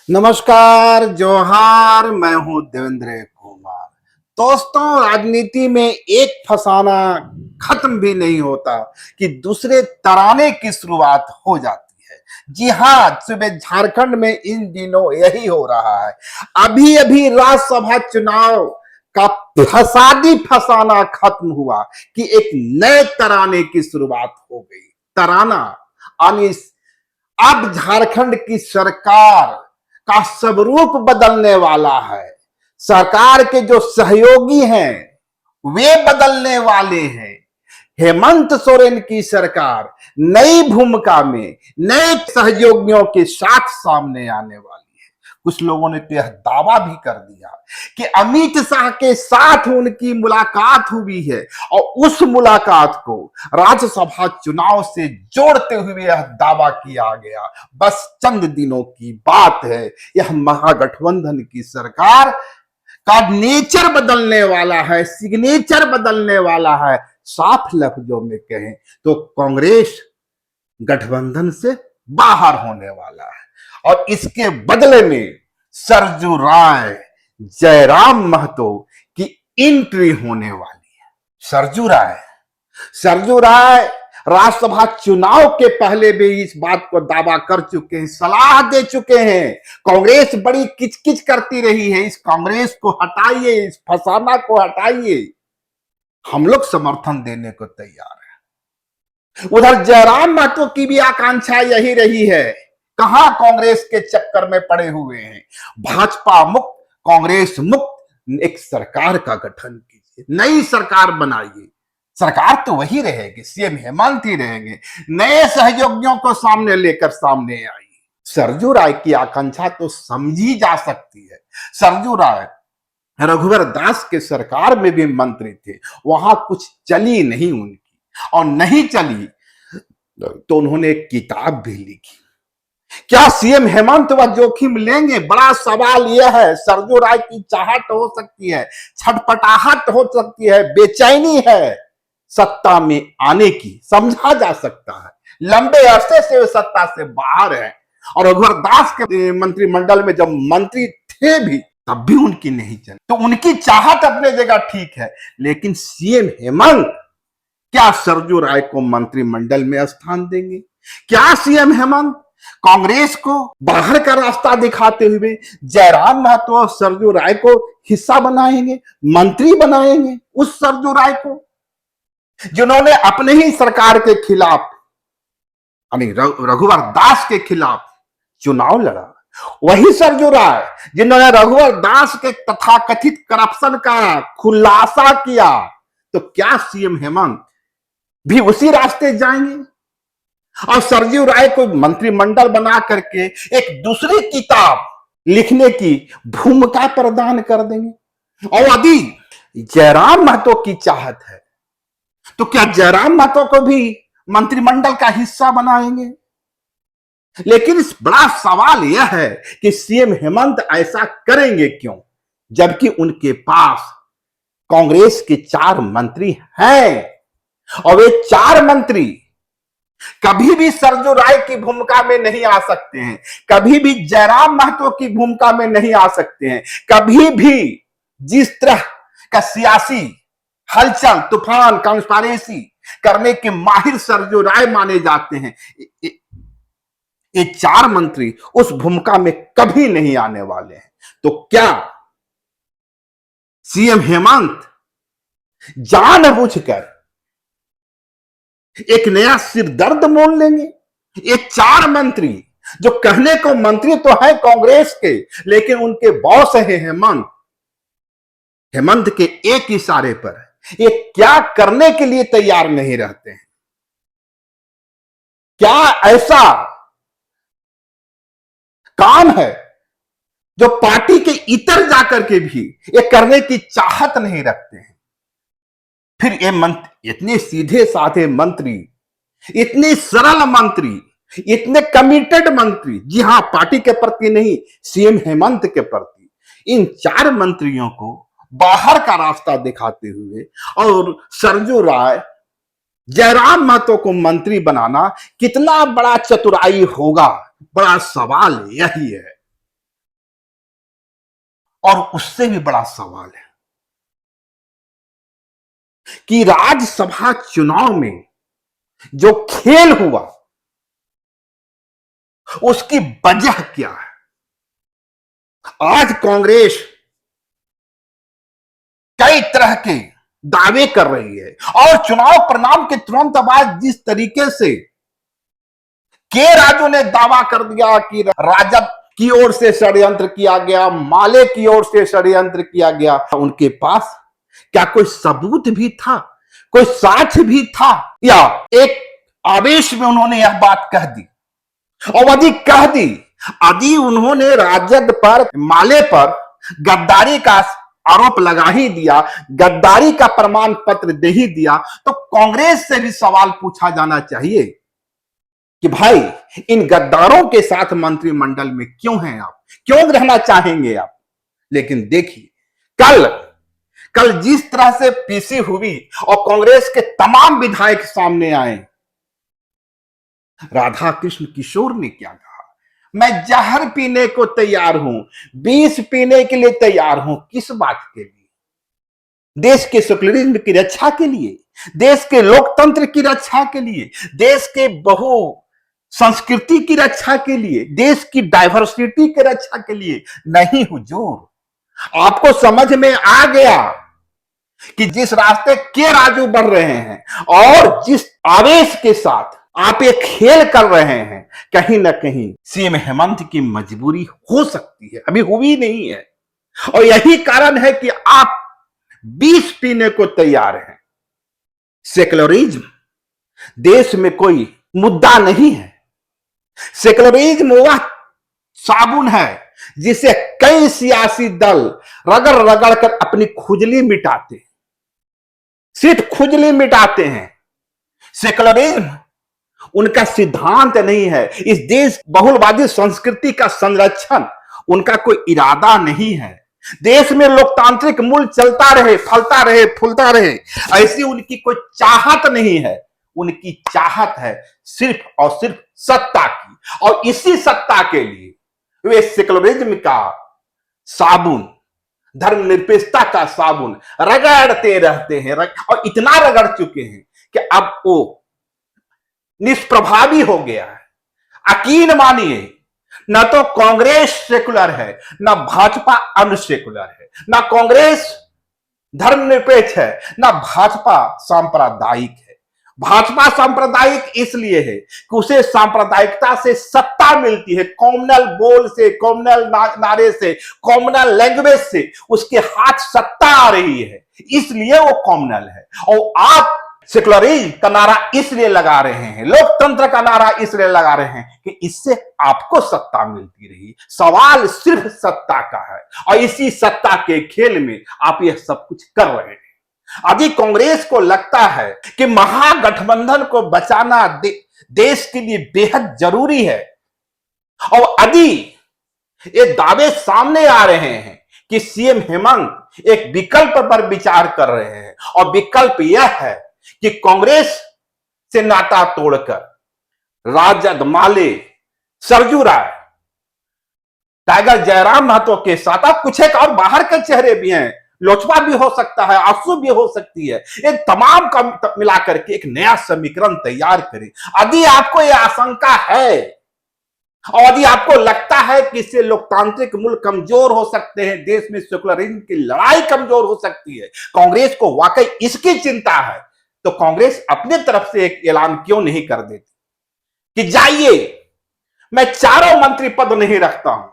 नमस्कार, जोहार। मैं हूं देवेंद्र कुमार। दोस्तों, राजनीति में एक फसाना खत्म भी नहीं होता कि दूसरे तराने की शुरुआत हो जाती है। जी हां, सुबह झारखंड में इन दिनों यही हो रहा है। अभी अभी राज्यसभा चुनाव का फसादी फसाना खत्म हुआ कि एक नए तराने की शुरुआत हो गई। तराना यानी अब झारखंड की सरकार का स्वरूप बदलने वाला है। सरकार के जो सहयोगी हैं वे बदलने वाले हैं। हेमंत सोरेन की सरकार नई भूमिका में नए सहयोगियों के साथ सामने आने वाली है। कुछ लोगों ने तो यह दावा भी कर दिया कि अमित शाह के साथ उनकी मुलाकात हुई है और उस मुलाकात को राज्यसभा चुनाव से जोड़ते हुए यह दावा किया गया। बस चंद दिनों की बात है, यह महागठबंधन की सरकार का नेचर बदलने वाला है, सिग्नेचर बदलने वाला है। साफ लफ्जों में कहें तो कांग्रेस गठबंधन से बाहर होने वाला है और इसके बदले में सरजू राय, जयराम महतो की एंट्री होने वाली है। सरजू राय राज्यसभा चुनाव के पहले भी इस बात को दावा कर चुके हैं, सलाह दे चुके हैं। कांग्रेस बड़ी किचकिच करती रही है, इस कांग्रेस को हटाइए, इस फसाना को हटाइए। हम लोग समर्थन देने को तैयार है। उधर जयराम महतो की भी आकांक्षा यही रही है। कहां कांग्रेस के चक्कर में पड़े हुए हैं। भाजपा मुक्त, कांग्रेस मुक्त एक सरकार का गठन कीजिए, नई सरकार बनाइए। सरकार तो वही रहेगी, सीएम हेमंत ही रहेंगे। नए सहयोगियों को सामने लेकर सामने आइए। सरजू राय की आकांक्षा तो समझी जा सकती है। सरजू राय रघुवर दास के सरकार में भी मंत्री थे, वहां कुछ चली नहीं उनकी, और नहीं चली तो उन्होंने एक किताब भी लिखी। क्या सीएम हेमंत वह जोखिम लेंगे? बड़ा सवाल यह है। सरजू राय की चाहत हो सकती है, छटपटाहट हो सकती है, बेचैनी है सत्ता में आने की, समझा जा सकता है। लंबे अरसे से वे सत्ता से बाहर है और रघुवर दास के मंत्रिमंडल में जब मंत्री थे भी तब भी उनकी नहीं चली। तो उनकी चाहत अपने जगह ठीक है, लेकिन सीएम हेमंत क्या सरजू राय को मंत्रिमंडल में स्थान देंगे? क्या सीएम हेमंत कांग्रेस को बाहर का रास्ता दिखाते हुए जयराम महतो और सरजू राय को हिस्सा बनाएंगे, मंत्री बनाएंगे? उस सरजू राय को जिन्होंने अपने ही सरकार के खिलाफ, यानी रघुवर दास के खिलाफ चुनाव लड़ा, वही सरजू राय जिन्होंने रघुवर दास के तथाकथित करप्शन का खुलासा किया, तो क्या सीएम हेमंत भी उसी रास्ते जाएंगे और सरजू राय को मंत्रिमंडल बना करके एक दूसरी किताब लिखने की भूमिका प्रदान कर देंगे? और यदि जयराम महतो की चाहत है तो क्या जयराम महतो को भी मंत्रिमंडल का हिस्सा बनाएंगे? लेकिन इस बड़ा सवाल यह है कि सीएम हेमंत ऐसा करेंगे क्यों, जबकि उनके पास कांग्रेस के 4 मंत्री हैं और वे 4 मंत्री कभी भी सरजू राय की भूमिका में नहीं आ सकते हैं, कभी भी जयराम महतो की भूमिका में नहीं आ सकते हैं। कभी भी जिस तरह का सियासी हलचल, तूफान, कॉन्स्पिरेसी करने के माहिर सरजू राय माने जाते हैं, ये 4 मंत्री उस भूमिका में कभी नहीं आने वाले हैं। तो क्या सीएम हेमंत जानबूझकर एक नया सिरदर्द मोल लेंगे? ये 4 मंत्री जो कहने को मंत्री तो है कांग्रेस के, लेकिन उनके बॉस है हेमंत। हेमंत के एक इशारे पर ये क्या करने के लिए तैयार नहीं रहते हैं? क्या ऐसा काम है जो पार्टी के इतर जाकर के भी ये करने की चाहत नहीं रखते हैं? फिर ये मंत्री, इतने सीधे साधे मंत्री, इतने सरल मंत्री, इतने कमिटेड मंत्री, जी हां, पार्टी के प्रति नहीं, सीएम हेमंत के प्रति, इन 4 मंत्रियों को बाहर का रास्ता दिखाते हुए और सरजू राय, जयराम महतो को मंत्री बनाना कितना बड़ा चतुराई होगा? बड़ा सवाल यही है। और उससे भी बड़ा सवाल है कि राज्यसभा चुनाव में जो खेल हुआ उसकी वजह क्या है। आज कांग्रेस कई तरह के दावे कर रही है और चुनाव परिणाम के तुरंत बाद जिस तरीके से के राजू ने दावा कर दिया कि राजद की ओर से षड्यंत्र किया गया, माले की ओर से षड्यंत्र किया गया, उनके पास क्या कोई सबूत भी था, कोई साक्ष्य भी था, या एक आवेश में उन्होंने यह बात कह दी। और यदि कह दी, यदि उन्होंने राजद पर, माले पर गद्दारी का आरोप लगा ही दिया, गद्दारी का प्रमाण पत्र दे ही दिया, तो कांग्रेस से भी सवाल पूछा जाना चाहिए कि भाई इन गद्दारों के साथ मंत्रिमंडल में क्यों हैं आप, क्यों रहना चाहेंगे आप। लेकिन देखिए कल जिस तरह से पीसी हुई और कांग्रेस के तमाम विधायक सामने आए, राधा कृष्ण किशोर ने क्या कहा, मैं जहर पीने को तैयार हूं, विष पीने के लिए तैयार हूं। किस बात के लिए? देश के सेक्युलरिज्म की रक्षा के लिए, देश के लोकतंत्र की रक्षा के लिए, देश के बहु संस्कृति की रक्षा के लिए, देश की डाइवर्सिटी की रक्षा के लिए नहीं हुजूर। आपको समझ में आ गया कि जिस रास्ते के राजू बढ़ रहे हैं और जिस आवेश के साथ आप ये खेल कर रहे हैं, कहीं ना कहीं सीएम हेमंत की मजबूरी हो सकती है, अभी हुई नहीं है। और यही कारण है कि आप विष पीने को तैयार हैं। सेक्युलरिज्म देश में कोई मुद्दा नहीं है। सेक्युलरिज्म वह साबुन है जिसे कई सियासी दल रगड़ रगड़ कर अपनी खुजली मिटाते, सिर्फ खुजली मिटाते हैं। सेक्युलरिज्म उनका सिद्धांत नहीं है। इस देश बहुलवादी संस्कृति का संरक्षण उनका कोई इरादा नहीं है। देश में लोकतांत्रिक मूल्य चलता रहे, फलता रहे, फूलता रहे, ऐसी उनकी कोई चाहत नहीं है। उनकी चाहत है सिर्फ और सिर्फ सत्ता की, और इसी सत्ता के लिए वे सेक्युलरिज्म का साबुन, धर्मनिरपेक्षता का साबुन रगड़ते रहते हैं, और इतना रगड़ चुके हैं कि अब वो निष्प्रभावी हो गया है। यकीन मानिए, न तो कांग्रेस सेकुलर है, न भाजपा अनसेकुलर है, न कांग्रेस धर्मनिरपेक्ष है, न भाजपा सांप्रदायिक है। भाजपा सांप्रदायिक इसलिए है कि उसे सांप्रदायिकता से सत्ता मिलती है, कॉमनल बोल से, कॉमनल नारे से, कॉमनल लैंग्वेज से उसके हाथ सत्ता आ रही है, इसलिए वो कॉमनल है। और आप सेक्युलरिज्म का नारा इसलिए लगा रहे हैं, लोकतंत्र का नारा इसलिए लगा रहे हैं कि इससे आपको सत्ता मिलती रही। सवाल सिर्फ सत्ता का है, और इसी सत्ता के खेल में आप यह सब कुछ कर रहे हैं। यदि कांग्रेस को लगता है कि महागठबंधन को बचाना देश के लिए बेहद जरूरी है, और यदि ये दावे सामने आ रहे हैं कि सीएम हेमंत एक विकल्प पर विचार कर रहे हैं, और विकल्प यह है कि कांग्रेस से नाता तोड़कर राजद, माले, सरजू राय, टाइगर जयराम महतो के साथ, अब कुछ एक और बाहर के चेहरे भी हैं, लोचबा भी हो सकता है, आंसू भी हो सकती है, एक तमाम का मिलाकर के एक नया समीकरण तैयार करें। यदि आपको यह आशंका है और यदि आपको लगता है कि इससे लोकतांत्रिक मूल्य कमजोर हो सकते हैं, देश में सेक्युलरिज्म की लड़ाई कमजोर हो सकती है, कांग्रेस को वाकई इसकी चिंता है, तो कांग्रेस अपने तरफ से एक ऐलान क्यों नहीं कर देती कि जाइए, मैं चारों मंत्री पद नहीं रखता हूं,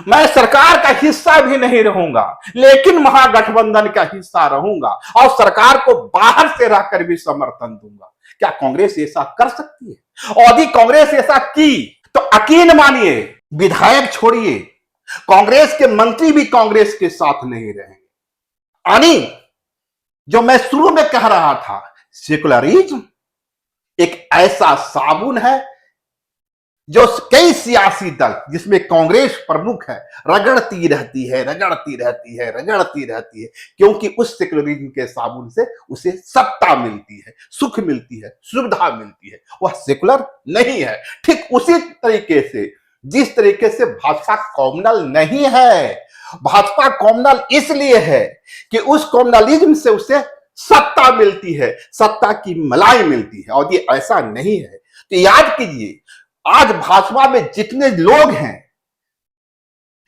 मैं सरकार का हिस्सा भी नहीं रहूंगा, लेकिन महागठबंधन का हिस्सा रहूंगा और सरकार को बाहर से रहकर भी समर्थन दूंगा। क्या कांग्रेस ऐसा कर सकती है? और यदि कांग्रेस ऐसा की तो यकीन मानिए, विधायक छोड़िए, कांग्रेस के मंत्री भी कांग्रेस के साथ नहीं रहेंगे। यानी जो मैं शुरू में कह रहा था, सेकुलरिज्म एक ऐसा साबुन है जो कई सियासी दल, जिसमें कांग्रेस प्रमुख है, रगड़ती रहती है, रगड़ती रहती है, रगड़ती रहती है, क्योंकि उस सेकुलरिज्म के साबुन से उसे सत्ता मिलती है, सुख मिलती है, सुविधा मिलती है। वह सेकुलर नहीं है। ठीक उसी तरीके से जिस तरीके से भाजपा कॉम्युनल नहीं है। भाजपा कॉम्युनल इसलिए है कि उस कॉम्युनलिज्म से उसे सत्ता मिलती है, सत्ता की मलाई मिलती है, और ये ऐसा नहीं है। तो याद कीजिए, आज भाजपा में जितने लोग हैं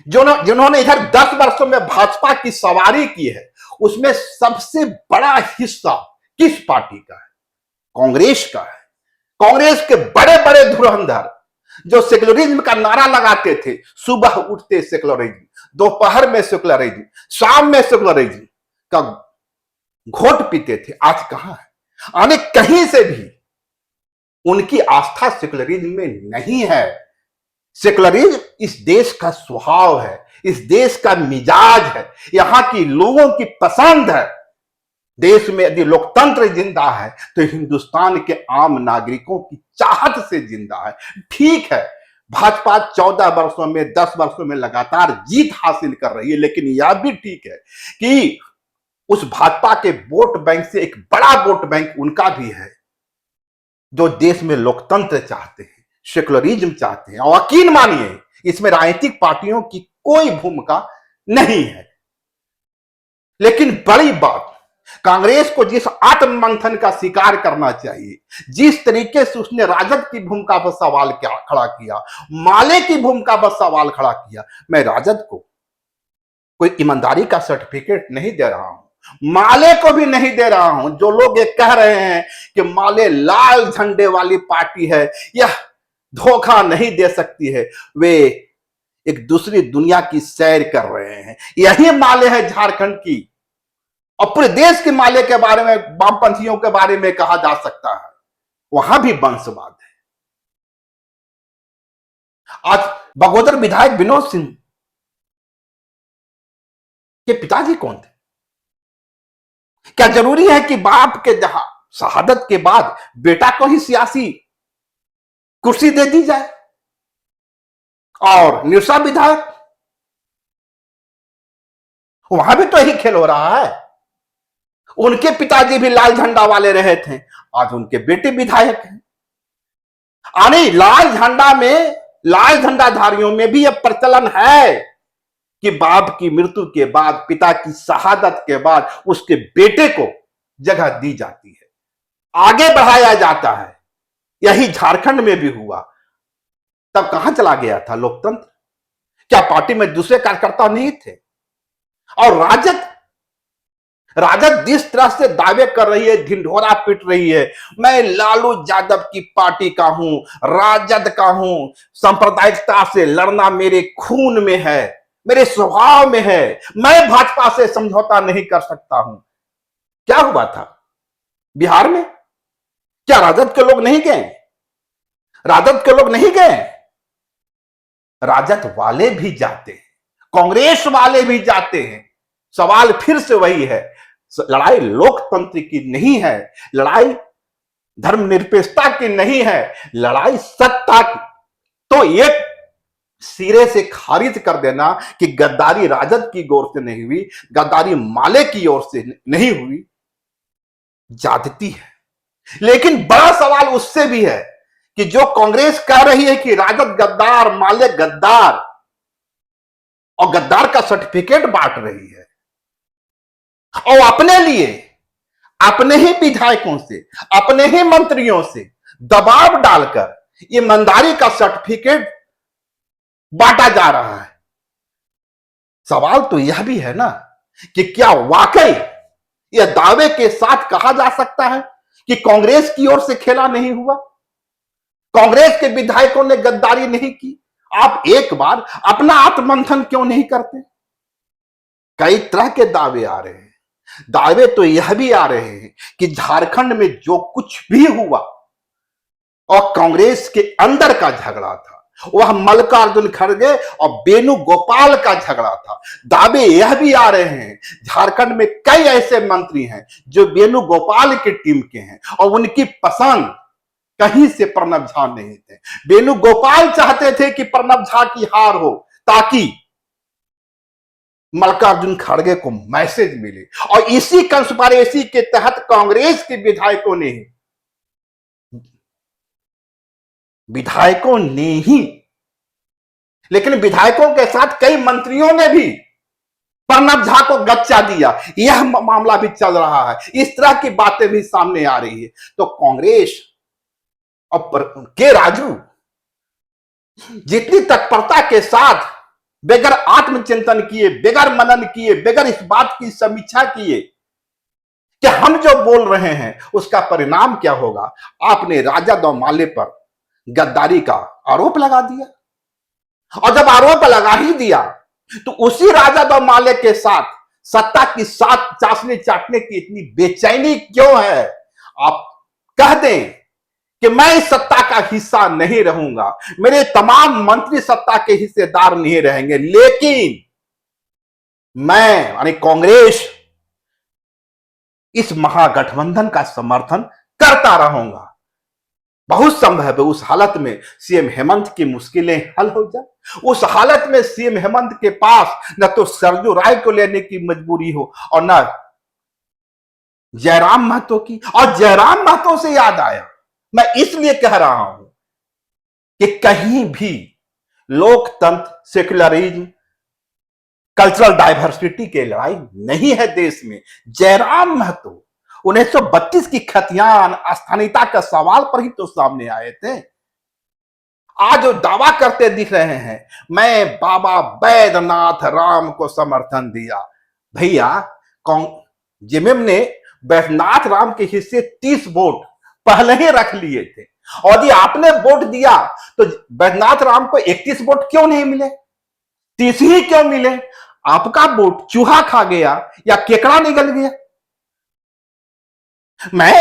जिन्होंने इधर 10 वर्षों में भाजपा की सवारी की है, उसमें सबसे बड़ा हिस्सा किस पार्टी का है? कांग्रेस का है। कांग्रेस के बड़े बड़े धुरंधर जो सेक्युलरिज्म का नारा लगाते थे, सुबह उठते सेक्युलरिज्म, दोपहर में सेक्युलरिज्म, शाम में सेक्युलरिज्म का घोट पीते थे, आज कहां है? आने कहीं से भी उनकी आस्था सेक्युलरिज्म में नहीं है। सेक्युलरिज्म इस देश का स्वभाव है, इस देश का मिजाज है, यहां की लोगों की पसंद है। देश में यदि लोकतंत्र जिंदा है तो हिंदुस्तान के आम नागरिकों की चाहत से जिंदा है। ठीक है, भाजपा 14 वर्षों में 10 वर्षों में लगातार जीत हासिल कर रही है, लेकिन यह भी ठीक है कि उस भाजपा के वोट बैंक से एक बड़ा वोट बैंक उनका भी है जो देश में लोकतंत्र चाहते हैं, सेक्युलरिज्म चाहते हैं। और यकीन मानिए, इसमें राजनीतिक पार्टियों की कोई भूमिका नहीं है। लेकिन बड़ी बात, कांग्रेस को जिस आत्ममंथन का शिकार करना चाहिए, जिस तरीके से उसने राजद की भूमिका पर सवाल खड़ा किया, माले की भूमिका पर सवाल खड़ा किया, मैं राजद को कोई ईमानदारी का सर्टिफिकेट नहीं दे रहा हूं, माले को भी नहीं दे रहा हूं। जो लोग ये कह रहे हैं कि माले लाल झंडे वाली पार्टी है, यह धोखा नहीं दे सकती है, वे एक दूसरी दुनिया की सैर कर रहे हैं। यही माले है झारखंड की, और पूरे देश के माले के बारे में, वामपंथियों के बारे में कहा जा सकता है, वहां भी वंशवाद है। आज बगोदर विधायक विनोद सिंह के पिताजी कौन थे? क्या जरूरी है कि बाप के शहादत के बाद बेटा को ही सियासी कुर्सी दे दी जाए? और निरसा विधायक, वहां भी तो यही खेल हो रहा है। उनके पिताजी भी लाल झंडा वाले रहे थे, आज उनके बेटे विधायक हैं। आने लाल झंडा में, लाल झंडाधारियों में भी यह प्रचलन है कि बाप की मृत्यु के बाद, पिता की शहादत के बाद उसके बेटे को जगह दी जाती है, आगे बढ़ाया जाता है। यही झारखंड में भी हुआ। तब कहां चला गया था लोकतंत्र? क्या पार्टी में दूसरे कार्यकर्ता नहीं थे? और राजद जिस तरह से दावे कर रही है, ढिंढोरा पीट रही है, मैं लालू यादव की पार्टी का हूं, राजद का हूं, सांप्रदायिकता से लड़ना मेरे खून में है, मेरे स्वभाव में है, मैं भाजपा से समझौता नहीं कर सकता हूं। क्या हुआ था बिहार में? क्या राजद के लोग नहीं गए? राजद के लोग नहीं गए? राजद वाले भी जाते हैं, कांग्रेस वाले भी जाते हैं। सवाल फिर से वही है, लड़ाई लोकतंत्र की नहीं है, लड़ाई धर्मनिरपेक्षता की नहीं है, लड़ाई सत्ता की। तो एक सिरे से खारिज कर देना कि गद्दारी राजद की ओर से नहीं हुई, गद्दारी माले की ओर से नहीं हुई, ज्यादती है। लेकिन बड़ा सवाल उससे भी है कि जो कांग्रेस कह रही है कि राजद गद्दार, माले गद्दार, और गद्दार का सर्टिफिकेट बांट रही है, और अपने लिए अपने ही विधायकों से, अपने ही मंत्रियों से दबाव डालकर ईमानदारी का सर्टिफिकेट बांटा जा रहा है। सवाल तो यह भी है ना कि क्या वाकई यह दावे के साथ कहा जा सकता है कि कांग्रेस की ओर से खेला नहीं हुआ, कांग्रेस के विधायकों ने गद्दारी नहीं की? आप एक बार अपना आत्ममंथन क्यों नहीं करते? कई तरह के दावे आ रहे हैं। दावे तो यह भी आ रहे हैं कि झारखंड में जो कुछ भी हुआ और कांग्रेस के अंदर का झगड़ा था, वह मल्लिकार्जुन खड़गे और वेणुगोपाल का झगड़ा था। दावे यह भी आ रहे हैं झारखंड में कई ऐसे मंत्री हैं जो वेणुगोपाल की टीम के हैं और उनकी पसंद कहीं से प्रणब झा नहीं थे। वेणुगोपाल चाहते थे कि प्रणब झा की हार हो ताकि मल्लिकार्जुन खड़गे को मैसेज मिले, और इसी कंस्पिरेसी के तहत कांग्रेस के विधायकों ने ही लेकिन विधायकों के साथ कई मंत्रियों ने भी प्रणब झा को गच्चा दिया, यह मामला भी चल रहा है। इस तरह की बातें भी सामने आ रही है। तो कांग्रेस और के राजू जितनी तत्परता के साथ बगैर आत्मचिंतन किए, बगैर मनन किए, बगैर इस बात की समीक्षा किए कि हम जो बोल रहे हैं उसका परिणाम क्या होगा, आपने राजा माले पर गद्दारी का आरोप लगा दिया। और जब आरोप लगा ही दिया तो उसी राजा माले के साथ सत्ता की साथ चाशनी चाटने की इतनी बेचैनी क्यों है? आप कह दें कि मैं इस सत्ता का हिस्सा नहीं रहूंगा, मेरे तमाम मंत्री सत्ता के हिस्सेदार नहीं रहेंगे, लेकिन मैं यानी कांग्रेस इस महागठबंधन का समर्थन करता रहूंगा। बहुत संभव है उस हालत में सीएम हेमंत की मुश्किलें हल हो जाए। उस हालत में सीएम हेमंत के पास न तो सरजू राय को लेने की मजबूरी हो और न जयराम महतो की। और जयराम महतो से याद आया, मैं इसलिए कह रहा हूं कि कहीं भी लोकतंत्र, सेक्युलरिज्म, कल्चरल डाइवर्सिटी की लड़ाई नहीं है देश में। जयराम महतो 1932 की खतियान स्थानीयता का सवाल पर ही तो सामने आए थे। आज जो दावा करते दिख रहे हैं, मैं बाबा बैद्यनाथ राम को समर्थन दिया। भैया, जेएमएम ने बैद्यनाथ राम के हिस्से 30 वोट पहले ही रख लिए थे, और यदि आपने वोट दिया तो बैद्यनाथ राम को 31 वोट क्यों नहीं मिले, 30 ही क्यों मिले? आपका वोट चूहा खा गया या केकड़ा निगल गया? मैं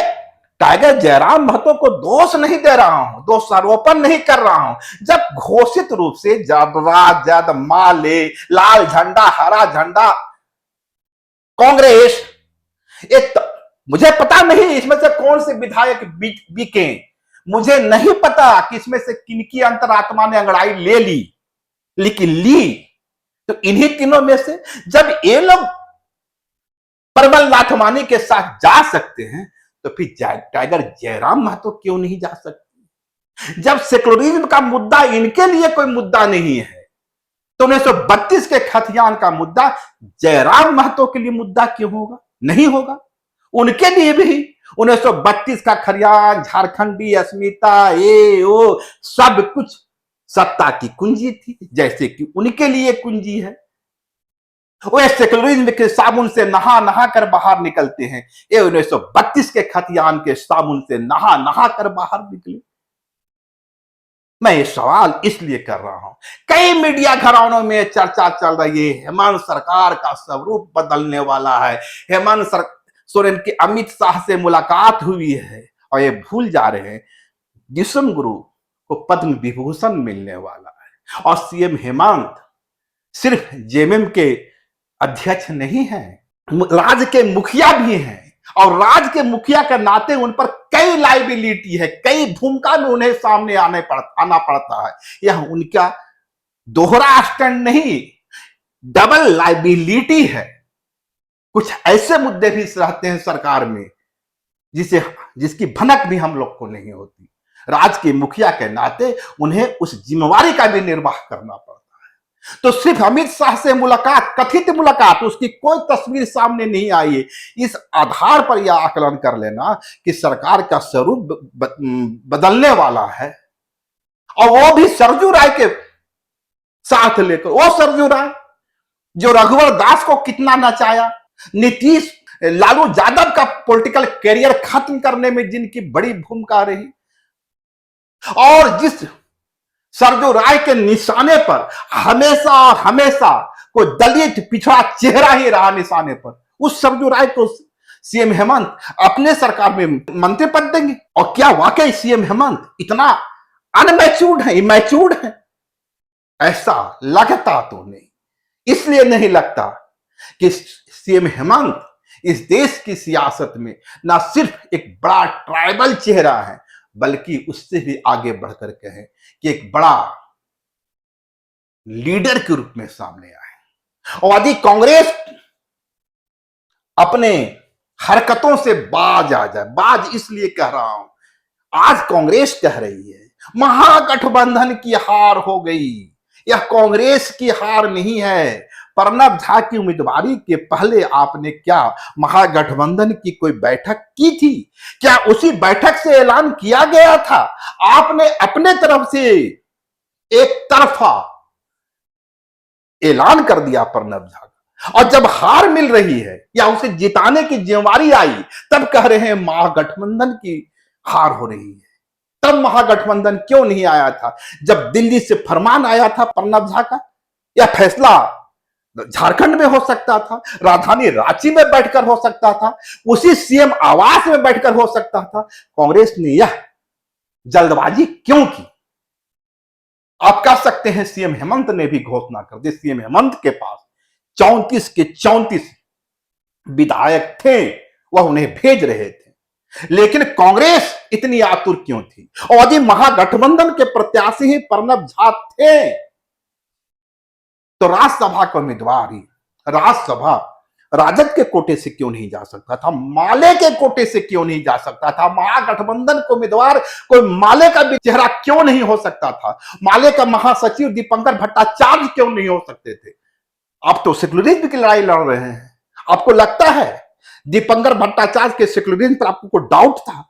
टाइगर जयराम महतो को दोष नहीं दे रहा हूं, दोषारोपण नहीं कर रहा हूं। जब घोषित रूप से जब राजद, माले, लाल झंडा, हरा झंडा, कांग्रेस, मुझे पता नहीं इसमें से कौन से विधायक बिके, मुझे नहीं पता कि इसमें से किनकी अंतरात्मा ने अंगड़ाई ले ली, लेकिन ली तो इन्हीं तीनों में से। जब ये लोग परमल नाथमानी के साथ जा सकते हैं तो फिर टाइगर जयराम महतो क्यों नहीं जा सकते? जब सेक्युलरिज्म का मुद्दा इनके लिए कोई मुद्दा नहीं है तो 1932 के खतियान का मुद्दा जयराम महतो के लिए मुद्दा क्यों होगा? नहीं होगा। उनके लिए भी 1932 का खतियान, झारखंडी अस्मिता, ये वो सब कुछ सत्ता की कुंजी थी, जैसे कि उनके लिए कुंजी है। वे सेक्युलरिज्म के साबुन से नहा नहा कर बाहर निकलते हैं, ये 1932 के खतियान के साबुन से नहा नहा कर बाहर निकले। मैं ये सवाल इसलिए कर रहा हूं, कई मीडिया घरानों में चर्चा चल रही है हेमंत सरकार का स्वरूप बदलने वाला है, हेमंत सोरेन की अमित शाह से मुलाकात हुई है, और ये भूल जा रहे हैं जिस्म गुरु को पद्म विभूषण मिलने वाला है। और सीएम हेमंत सिर्फ जेएमएम के अध्यक्ष नहीं है, राज्य के मुखिया भी हैं, और राज्य के मुखिया के नाते उन पर कई लाइबिलिटी है, कई भूमिका में उन्हें सामने आना पड़ता है। यह उनका दोहरा स्टैंड नहीं, डबल लाइबिलिटी है। कुछ ऐसे मुद्दे भी रहते हैं सरकार में जिसकी भनक भी हम लोग को नहीं होती। राज्य के मुखिया के नाते उन्हें उस जिम्मेवारी का भी निर्वाह करना पड़ता है। तो सिर्फ अमित शाह से मुलाकात, कथित मुलाकात, उसकी कोई तस्वीर सामने नहीं आई है। इस आधार पर यह आकलन कर लेना कि सरकार का स्वरूप बदलने वाला है, और वो भी सरजू राय के साथ लेकर। वो सरजू राय जो रघुवर दास को कितना नचाया, नीतीश लालू यादव का पॉलिटिकल कैरियर खत्म करने में जिनकी बड़ी भूमिका रही, और जिस सरजू राय के निशाने पर हमेशा हमेशा कोई दलित पिछड़ा चेहरा ही रहा निशाने पर, उस सरजू राय को सीएम हेमंत अपने सरकार में मंत्री पद देंगे? और क्या वाकई सीएम हेमंत इतना अनमैच्योर्ड है, इमैच्योर्ड है? ऐसा लगता तो नहीं। इसलिए नहीं लगता कि सीएम हेमंत इस देश की सियासत में ना सिर्फ एक बड़ा ट्राइबल चेहरा है, बल्कि उससे भी आगे बढ़कर कहें कि एक बड़ा लीडर के रूप में सामने आए। और यदि कांग्रेस अपने हरकतों से बाज आ जाए, बाज इसलिए कह रहा हूं, आज कांग्रेस कह रही है महागठबंधन की हार हो गई, यह कांग्रेस की हार नहीं है। प्रणब झा की उम्मीदवारी के पहले आपने क्या महागठबंधन की कोई बैठक की थी? क्या उसी बैठक से ऐलान किया गया था? आपने अपने तरफ से एक तरफा ऐलान कर दिया प्रणब झा का, और जब हार मिल रही है या उसे जिताने की जिम्मेवारी आई तब कह रहे हैं महागठबंधन की हार हो रही है। तब महागठबंधन क्यों नहीं आया था? जब दिल्ली से फरमान आया था प्रणब झा का, यह फैसला झारखंड में हो सकता था, राजधानी रांची में बैठकर हो सकता था, उसी सीएम आवास में बैठकर हो सकता था। कांग्रेस ने यह जल्दबाजी क्यों की? आप कह सकते हैं सीएम हेमंत ने भी घोषणा कर दी। सीएम हेमंत के पास 34 के 34 विधायक थे, वह उन्हें भेज रहे थे, लेकिन कांग्रेस इतनी आतुर क्यों थी? और यदि महागठबंधन के प्रत्याशी ही प्रणब झा थे तो राज्यसभा का उम्मीदवार ही राज्यसभा राजद के कोटे से क्यों नहीं जा सकता था? माले के कोटे से क्यों नहीं जा सकता था? महागठबंधन को उम्मीदवार कोई माले का भी चेहरा क्यों नहीं हो सकता था? माले का महासचिव दीपंकर भट्टाचार्य क्यों नहीं हो सकते थे? आप तो सेक्युलरिज्म की लड़ाई लड़ रहे हैं। आपको लगता है दीपंकर भट्टाचार्य के सेक्युलरिज्म पर आपको कोई डाउट था,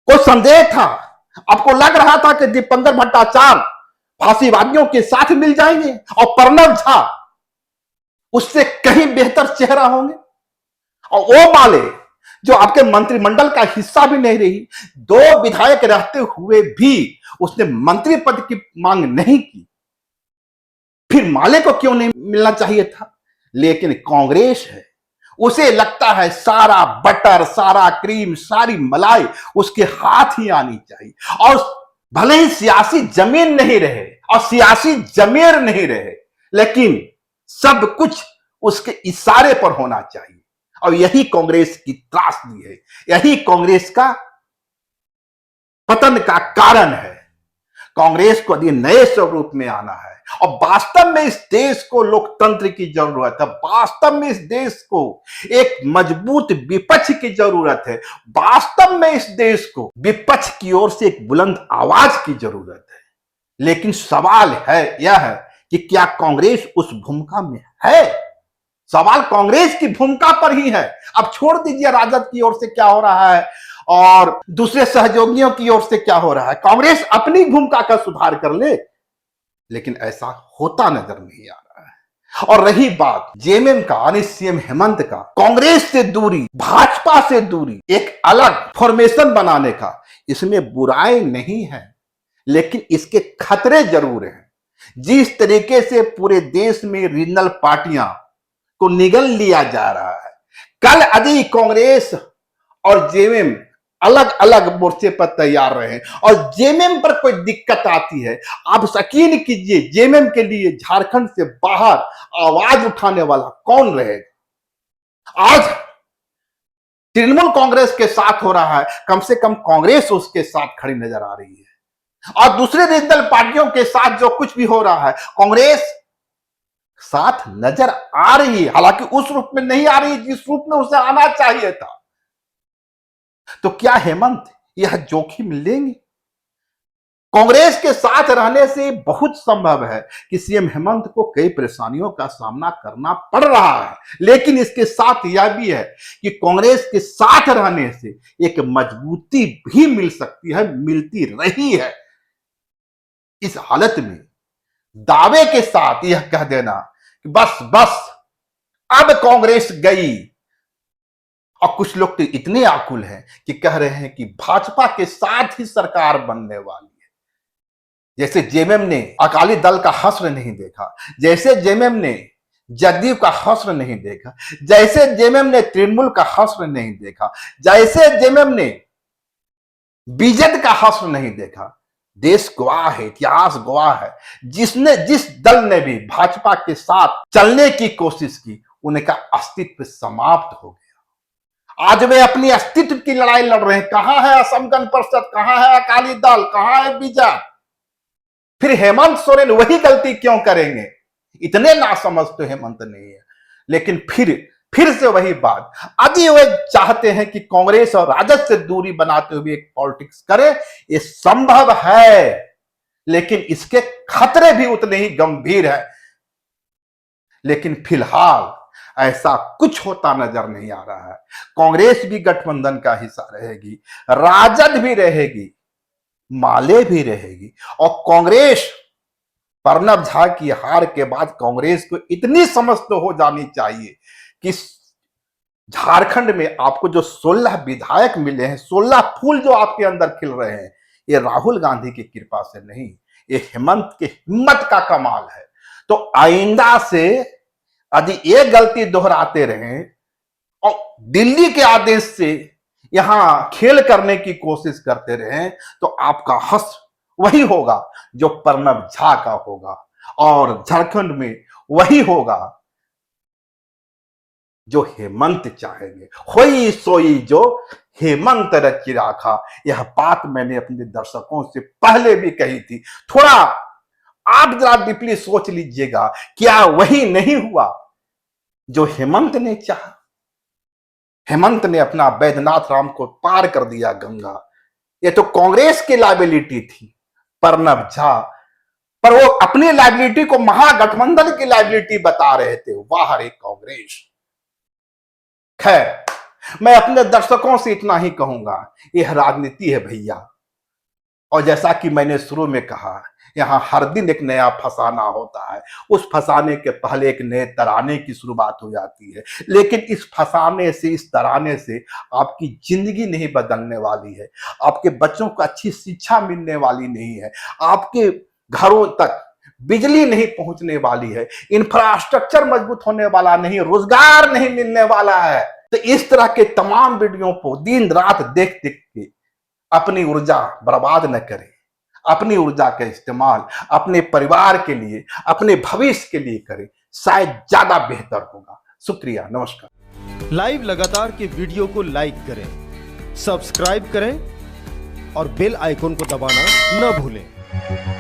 कोई संदेह था? आपको लग रहा था कि दीपंकर भट्टाचार्य फांसीवादियों के साथ मिल जाएंगे और प्रणब झा उससे कहीं बेहतर चेहरा होंगे? और वो माले जो आपके मंत्रिमंडल का हिस्सा भी नहीं रही, 2 विधायक रहते हुए भी उसने मंत्री पद की मांग नहीं की, फिर माले को क्यों नहीं मिलना चाहिए था? लेकिन कांग्रेस है, उसे लगता है सारा बटर, सारा क्रीम, सारी मलाई उसके हाथ ही आनी चाहिए, और भले ही सियासी जमीन नहीं रहे और सियासी जमीर नहीं रहे, लेकिन सब कुछ उसके इशारे पर होना चाहिए। और यही कांग्रेस की त्रासदी है, यही कांग्रेस का पतन का कारण है। कांग्रेस को यदि नए स्वरूप में आना है, और वास्तव में इस देश को लोकतंत्र की जरूरत है, वास्तव में इस देश को एक मजबूत विपक्ष की जरूरत है, वास्तव में इस देश को विपक्ष की ओर से एक बुलंद आवाज की जरूरत है। लेकिन सवाल है यह है कि क्या कांग्रेस उस भूमिका में है? सवाल कांग्रेस की भूमिका पर ही है। अब छोड़ दीजिए राजद की ओर से क्या हो रहा है और दूसरे सहयोगियों की ओर से क्या हो रहा है, कांग्रेस अपनी भूमिका का सुधार कर ले, लेकिन ऐसा होता नजर नहीं आ रहा है। और रही बात जेएमएम का, यानी सीएम हेमंत का कांग्रेस से दूरी, भाजपा से दूरी, एक अलग फॉर्मेशन बनाने का, इसमें बुराई नहीं है, लेकिन इसके खतरे जरूर हैं। जिस तरीके से पूरे देश में रीजनल पार्टियां को निगल लिया जा रहा है, कल यदि कांग्रेस और जेएमएम अलग अलग मोर्चे पर तैयार रहे और जेएमएम पर कोई दिक्कत आती है, आप यकीन कीजिए जेएमएम के लिए झारखंड से बाहर आवाज उठाने वाला कौन रहेगा? आज तृणमूल कांग्रेस के साथ हो रहा है, कम से कम कांग्रेस उसके साथ खड़ी नजर आ रही है, और दूसरे रीजनल पार्टियों के साथ जो कुछ भी हो रहा है, कांग्रेस साथ नजर आ रही है, हालांकि उस रूप में नहीं आ रही जिस रूप में उसे आना चाहिए था। तो क्या हेमंत यह जोखिम लेंगे? कांग्रेस के साथ रहने से बहुत संभव है कि सीएम हेमंत को कई परेशानियों का सामना करना पड़ रहा है, लेकिन इसके साथ यह भी है कि कांग्रेस के साथ रहने से एक मजबूती भी मिल सकती है, मिलती रही है। इस हालत में दावे के साथ यह कह देना कि बस बस अब कांग्रेस गई, और कुछ लोग तो इतने आकुल हैं कि कह रहे हैं कि भाजपा के साथ ही सरकार बनने वाली है। जैसे जेएमएम ने अकाली दल का हश्र नहीं देखा, जैसे जेएमएम ने जदयू का हश्र नहीं देखा, जैसे जेएमएम ने तृणमूल का हश्र नहीं देखा, जैसे जेएमएम ने बीजेपी का हश्र नहीं देखा। देश गवाह है, इतिहास गवाह है, जिस दल ने भी भाजपा के साथ चलने की कोशिश की, उनका अस्तित्व समाप्त हो गया। आज वे अपनी अस्तित्व की लड़ाई लड़ रहे हैं। कहां है असम गण परिषद, कहां है अकाली दल, कहां है बीजेपी? फिर हेमंत सोरेन वही गलती क्यों करेंगे? इतने नासमझ तो हेमंत नहीं है, लेकिन फिर से वही बात, यदि वे चाहते हैं कि कांग्रेस और राजद से दूरी बनाते हुए एक पॉलिटिक्स करें, ये संभव है, लेकिन इसके खतरे भी उतने ही गंभीर है। लेकिन फिलहाल ऐसा कुछ होता नजर नहीं आ रहा है। कांग्रेस भी गठबंधन का हिस्सा रहेगी, राजद भी रहेगी, माले भी रहेगी। और कांग्रेस, प्रणब झा की हार के बाद कांग्रेस को इतनी समझ तो हो जानी चाहिए कि झारखंड में आपको जो 16 विधायक मिले हैं, 16 फूल जो आपके अंदर खिल रहे हैं, ये राहुल गांधी की कृपा से नहीं, ये हेमंत की हिम्मत का कमाल है। तो आइंदा से यदि ये गलती दोहराते रहे और दिल्ली के आदेश से यहां खेल करने की कोशिश करते रहे, तो आपका हश्र वही होगा जो प्रणब झा का होगा, और झारखंड में वही होगा जो हेमंत चाहेंगे। होई सोई जो हेमंत रचि राखा, यह बात मैंने अपने दर्शकों से पहले भी कही थी। थोड़ा आप जरा डीपली सोच लीजिएगा, क्या वही नहीं हुआ जो हेमंत ने चाहा? हेमंत ने अपना बैद्यनाथ राम को पार कर दिया गंगा। ये तो कांग्रेस की लायबिलिटी थी, प्रणब झा, पर वो अपनी लायबिलिटी को महागठबंधन की लायबिलिटी बता रहे थे। वाह रे कांग्रेस। खैर, मैं अपने दर्शकों से इतना ही कहूंगा, यह राजनीति है भैया, और जैसा कि मैंने शुरू में कहा, यहां हर दिन एक नया फसाना होता है। उस फसाने के पहले एक नए तराने की शुरुआत हो जाती है, लेकिन इस फसाने से, इस तराने से आपकी जिंदगी नहीं बदलने वाली है, आपके बच्चों को अच्छी शिक्षा मिलने वाली नहीं है, आपके घरों तक बिजली नहीं पहुंचने वाली है, इंफ्रास्ट्रक्चर मजबूत होने वाला नहीं, रोजगार नहीं मिलने वाला है। तो इस तरह के तमाम वीडियो को दिन रात देख देख के अपनी ऊर्जा बर्बाद न करें। अपनी ऊर्जा का इस्तेमाल अपने परिवार के लिए, अपने भविष्य के लिए करें, शायद ज्यादा बेहतर होगा। शुक्रिया, नमस्कार। लाइव लगातार के वीडियो को लाइक करें, सब्सक्राइब करें और बेल आइकन को दबाना न भूलें।